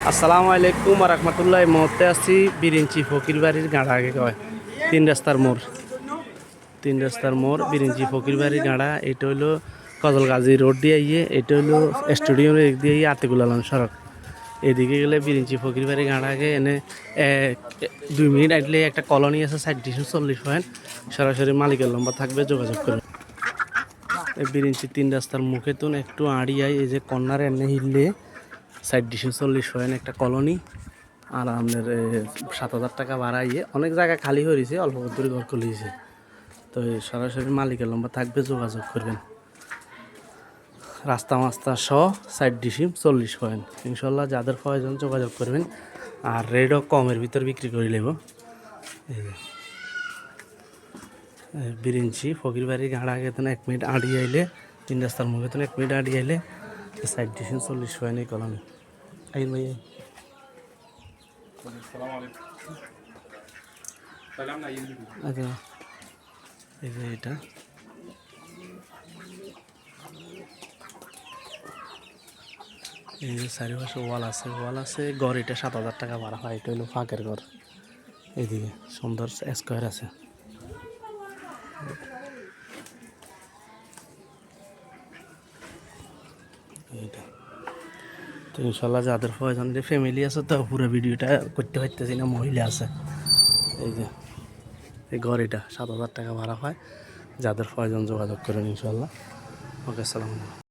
আসসালামু আলাইকুম রহমতুল্লাহ। মুহূর্তে আছি বিরিঞ্চি ফকির বাড়ির গাড়া আগে কয় তিন রাস্তার মোড় বিরিঞ্চি ফকির বাড়ির গাড়া। এটা হইলো কজলগাজী রোড দিয়ে আইয়ে, এটা হইলো স্টেডিয়াম দিয়ে আইয়ে আতিকুল আলম সড়ক। এদিকে গেলে বিরিঞ্চি ফকির বাড়ির গাড়া আগে এনে 2 মিনিট আইলে একটা কলোনি আছে 40 সরাসরি মালিকের লম্বা থাকবে, যোগাযোগ করবে। বিরিঞ্চি 3 রাস্তার মুখে তুন একটু আড়িয়ায় এই যে কর্নার এনে হিললে 40 একটা কলোনি। আর আপনার 7,000 টাকা ভাড়াইয়ে অনেক জায়গা খালি হয়েছে, অল্প দূরে ঘর খুলিয়েছে। তো সরাসরি মালিকের লম্বা থাকবে, যোগাযোগ করবেন। রাস্তা মাস্তা সহ 40 ইনশাল্লাহ যাদের প্রয়োজন যোগাযোগ করবেন। আর রেটও কমের ভিতর বিক্রি করে নেব। বিরিঞ্চি ফকির বাড়ির গাড়া আগে 1 মিনিট আড়িয়ে আইলে 3 রাস্তার মুখে 1 মিনিট আড়িয়ে আইলে 40 এই কলোনি। আইন ভাই আচ্ছা, এই যে এটা এই যে চারিপাশে ওয়াল আছে ঘর। এটা 7,000 টাকা ভাড়া হয়। এটা হলো ফাঁকের ঘর। এইদিকে সুন্দর স্কোয়ার আছে। এইটা তো ইনশাল্লাহ যাদের প্রয়োজন, যে ফ্যামিলি আছে তো পুরো ভিডিওটা করতে পারতেছি না, মহিলা আছে। এই যে এই ঘর, এটা 7,000 টাকা ভাড়া হয়। যাদের প্রয়োজন যোগাযোগ করেন ইনশাল্লাহ। ওকে, আসসালামু আলাইকুম।